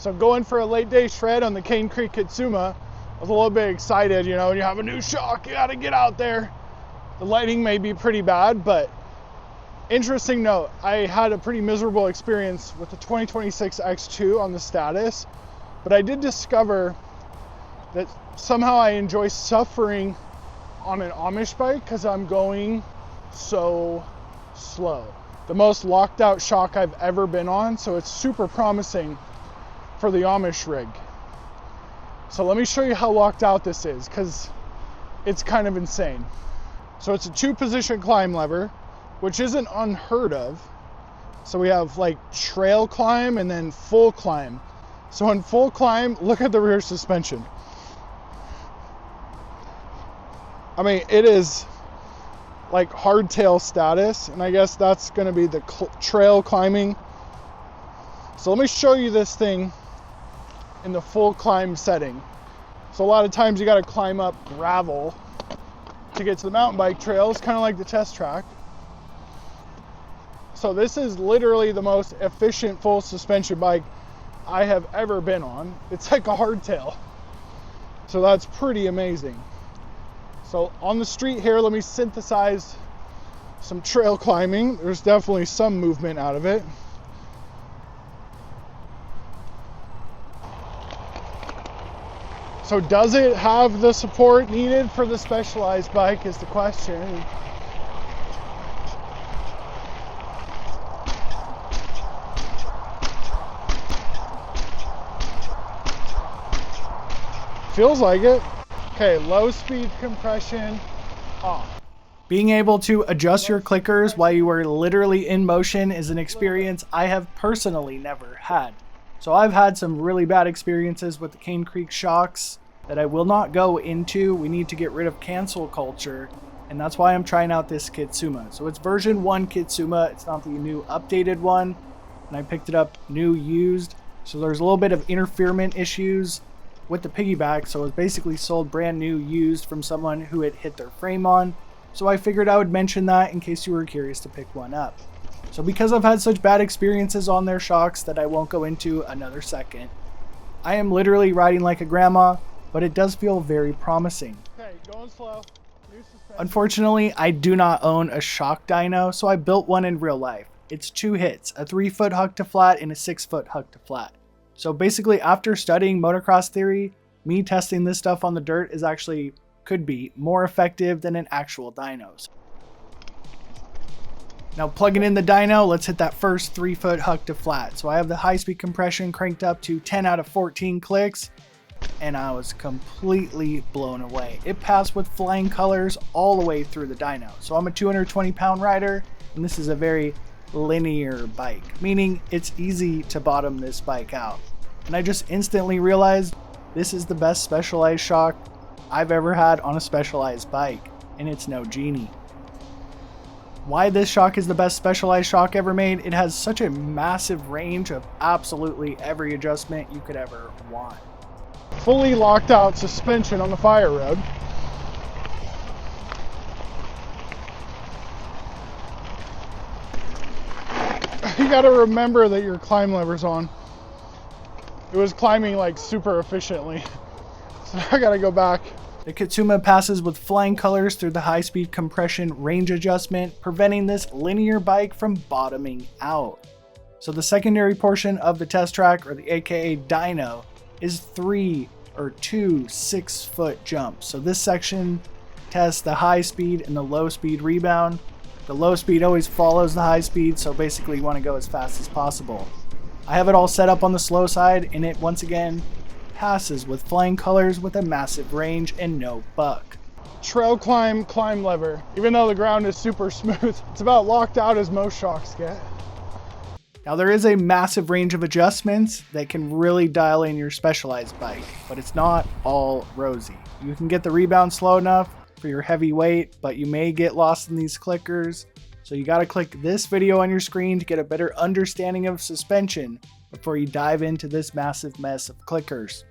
So going for a late day shred on the Cane Creek Kitsuma, I was a little bit excited, you know, when you have a new shock, you gotta get out there. The lighting may be pretty bad, but interesting note, I had a pretty miserable experience with the 2026 X2 on the Status, but I did discover that somehow I enjoy suffering on an Amish bike because I'm going so slow. The most locked out shock I've ever been on, so it's super promising for the Amish rig. So let me show you how locked out this is, because it's kind of insane. So it's a 2-position climb lever, which isn't unheard of. So we have like trail climb and then full climb. So in full climb, look at the rear suspension. I mean, it is like hardtail status, and I guess that's going to be the trail climbing. So let me show you this thing in the full climb setting. So a lot of times you got to climb up gravel to get to the mountain bike trails, kind of like the test track. So this is literally the most efficient full suspension bike I have ever been on. It's like a hardtail. So that's pretty amazing. So on the street here, let me synthesize some trail climbing. There's definitely some movement out of it. So does it have the support needed for the Specialized bike is the question. Feels like it. Okay, low speed compression off. Being able to adjust your clickers while you are literally in motion is an experience I have personally never had. So I've had some really bad experiences with the Cane Creek shocks that I will not go into. We need to get rid of cancel culture, and that's why I'm trying out this Kitsuma. So it's version 1 Kitsuma, it's not the new updated one, and I picked it up new used. So there's a little bit of interference issues with the piggyback, so it was basically sold brand new used from someone who had hit their frame on. So I figured I would mention that in case you were curious to pick one up. So because I've had such bad experiences on their shocks that I won't go into another second, I am literally riding like a grandma, but it does feel very promising. Okay, going slow. New suspension. Unfortunately, I do not own a shock dyno, so I built one in real life. It's 2 hits, a 3-foot hug to flat and a 6-foot hug to flat. So basically, after studying motocross theory, me testing this stuff on the dirt could be more effective than an actual dyno. Now plugging in the dyno, let's hit that first 3-foot hug to flat. So I have the high speed compression cranked up to 10 out of 14 clicks, and I was completely blown away. It passed with flying colors all the way through the dyno. So I'm a 220 pound rider, and this is a very linear bike, meaning it's easy to bottom this bike out. And I just instantly realized this is the best Specialized shock I've ever had on a Specialized bike, and it's no Genie. Why this shock is the best Specialized shock ever made? It has such a massive range of absolutely every adjustment you could ever want. Fully locked out suspension on the fire road. You gotta remember that your climb lever's on. It was climbing like super efficiently. So I gotta go back. The Kitsuma passes with flying colors through the high speed compression range adjustment, preventing this linear bike from bottoming out. So the secondary portion of the test track, or the AKA dyno, is 2 6-foot jumps. So this section tests the high speed and the low speed rebound. The low speed always follows the high speed, so basically you want to go as fast as possible. I have it all set up on the slow side, and it once again passes with flying colors with a massive range and no buck. Trail climb lever. Even though the ground is super smooth, it's about locked out as most shocks get. Now there is a massive range of adjustments that can really dial in your Specialized bike, but it's not all rosy. You can get the rebound slow enough for your heavy weight, but you may get lost in these clickers. So you gotta click this video on your screen to get a better understanding of suspension before you dive into this massive mess of clickers.